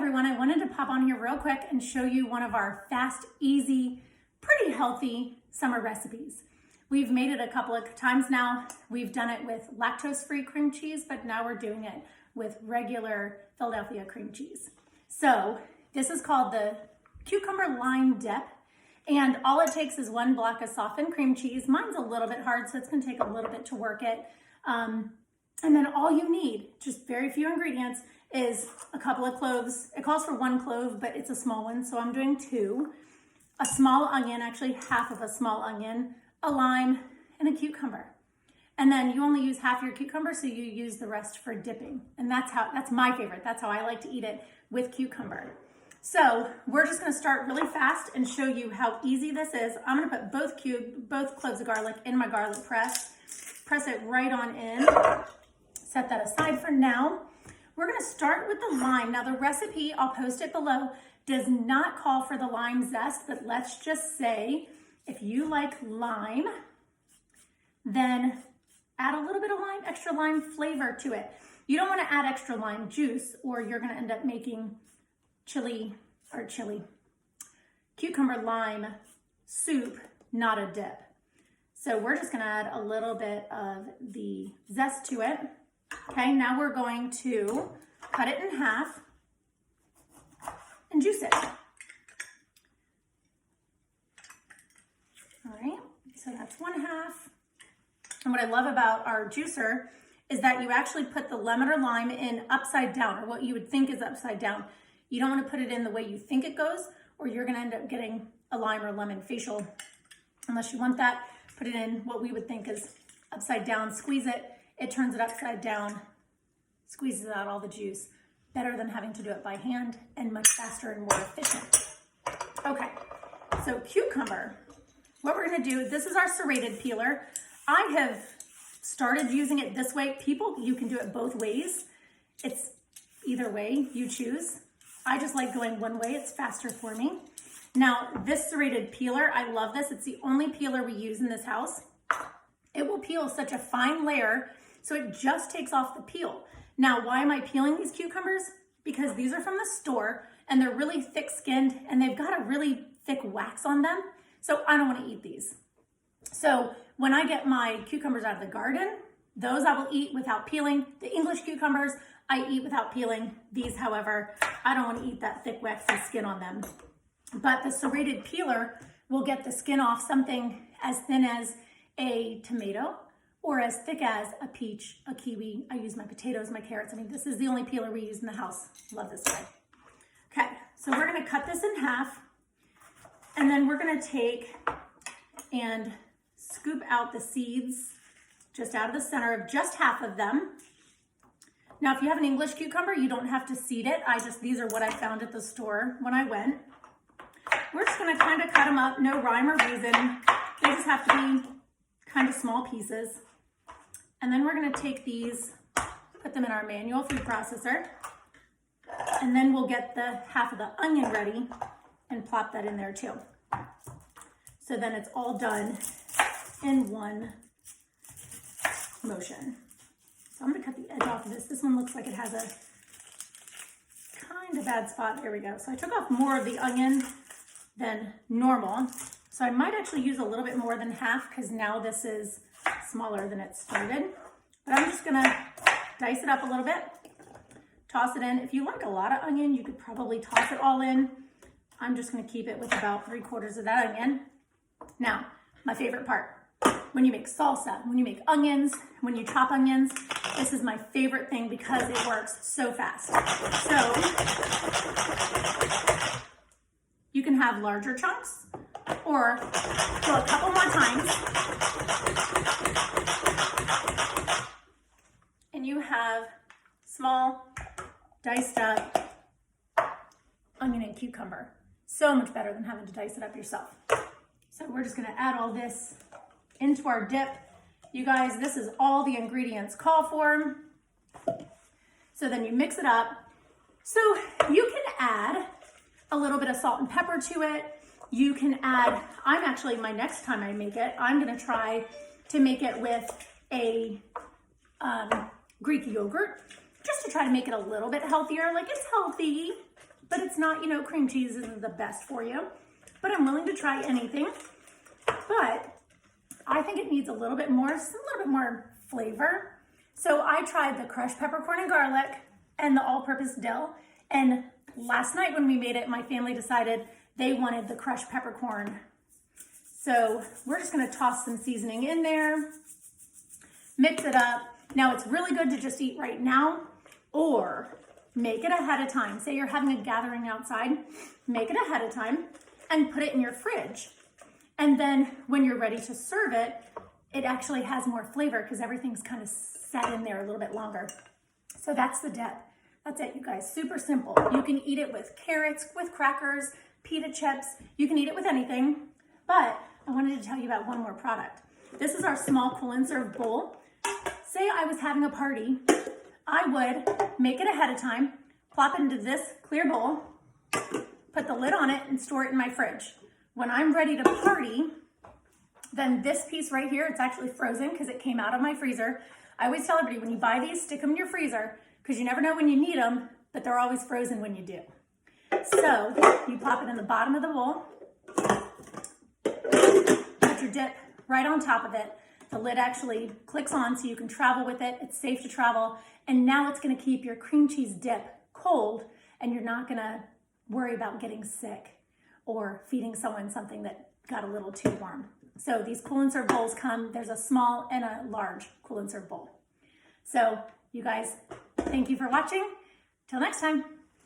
everyone, I wanted to pop on here real quick and show you one of our fast, easy, pretty healthy summer recipes. We've made it a couple of times now. We've done it with lactose-free cream cheese, but now we're doing it with regular Philadelphia cream cheese. So this is called the cucumber lime dip, and all it takes is 1 block of softened cream cheese. Mine's a little bit hard, so it's gonna take a little bit to work it. And then all you need, just very few ingredients, is a couple of cloves. It calls for 1 clove, but it's a small one, so I'm doing 2. A small onion, actually half of a small onion, a lime, and a cucumber. And then you only use half your cucumber, so you use the rest for dipping. And that's my favorite. That's how I like to eat it, with cucumber. So we're just gonna start really fast and show you how easy this is. I'm gonna put both cloves of garlic in my garlic press it right on in. Set that aside for now. We're gonna start with the lime. Now the recipe, I'll post it below, does not call for the lime zest, but let's just say, if you like lime, then add a little bit of extra lime flavor to it. You don't wanna add extra lime juice, or you're gonna end up making cucumber lime soup, not a dip. So we're just gonna add a little bit of the zest to it. Okay, now we're going to cut it in half and juice it. All right, so that's 1/2. And what I love about our juicer is that you actually put the lemon or lime in upside down, or what you would think is upside down. You don't want to put it in the way you think it goes, or you're going to end up getting a lime or lemon facial. Unless you want that, put it in what we would think is upside down, squeeze it. It turns it upside down, squeezes out all the juice. Better than having to do it by hand, and much faster and more efficient. Okay, so cucumber. What we're gonna do, this is our serrated peeler. I have started using it this way. You can do it both ways. It's either way you choose. I just like going one way, it's faster for me. Now, this serrated peeler, I love this. It's the only peeler we use in this house. It will peel such a fine layer, so it just takes off the peel. Now, why am I peeling these cucumbers? Because these are from the store, and they're really thick-skinned, and they've got a really thick wax on them, so I don't wanna eat these. So when I get my cucumbers out of the garden, those I will eat without peeling. The English cucumbers, I eat without peeling. These, however, I don't wanna eat that thick, waxy skin on them. But the serrated peeler will get the skin off something as thin as a tomato, or as thick as a peach, a kiwi. I use my potatoes, my carrots. I mean, this is the only peeler we use in the house. Love this guy. Okay, so we're gonna cut this in half, and then we're gonna take and scoop out the seeds just out of the center of just half of them. Now, if you have an English cucumber, you don't have to seed it. These are what I found at the store when I went. We're just gonna kind of cut them up, no rhyme or reason. They just have to be kind of small pieces. And then we're gonna take these, put them in our manual food processor, and then we'll get the half of the onion ready and plop that in there too. So then it's all done in one motion. So I'm gonna cut the edge off of this. This one looks like it has a kind of bad spot. There we go. So I took off more of the onion than normal. So I might actually use a little bit more than half, because now this is smaller than it started. But I'm just gonna dice it up a little bit, toss it in. If you like a lot of onion, you could probably toss it all in. I'm just gonna keep it with about 3/4 of that onion. Now, my favorite part, when you make salsa, when you make onions, when you chop onions, this is my favorite thing because it works so fast. So you can have larger chunks, or go a couple more times, and you have small, diced up onion and cucumber. So much better than having to dice it up yourself. So we're just gonna add all this into our dip. You guys, this is all the ingredients call for. So then you mix it up. So you can add a little bit of salt and pepper to it. You can add, my next time I make it, I'm gonna try to make it with a Greek yogurt, just to try to make it a little bit healthier. Like, it's healthy, but it's not, you know, cream cheese isn't the best for you, but I'm willing to try anything. But I think it needs a little bit more flavor. So I tried the crushed peppercorn and garlic and the all-purpose dill. And last night when we made it, my family decided they wanted the crushed peppercorn. So we're just gonna toss some seasoning in there, mix it up. Now it's really good to just eat right now, or make it ahead of time. Say you're having a gathering outside, make it ahead of time and put it in your fridge. And then when you're ready to serve it, it actually has more flavor because everything's kind of set in there a little bit longer. So that's the dip. That's it, you guys. Super simple. You can eat it with carrots, with crackers, pita chips. You can eat it with anything. But I wanted to tell you about one more product. This is our small cool and serve bowl. Say I was having a party, I would make it ahead of time, plop it into this clear bowl, put the lid on it, and store it in my fridge. When I'm ready to party, then this piece right here, it's actually frozen because it came out of my freezer. I always tell everybody, when you buy these, stick them in your freezer because you never know when you need them, but they're always frozen when you do. So you pop it in the bottom of the bowl, put your dip right on top of it. The lid actually clicks on so you can travel with it. It's safe to travel. And now it's gonna keep your cream cheese dip cold and you're not gonna worry about getting sick or feeding someone something that got a little too warm. So these cool and serve bowls come, there's a small and a large cool and serve bowl. So you guys, thank you for watching. Till next time.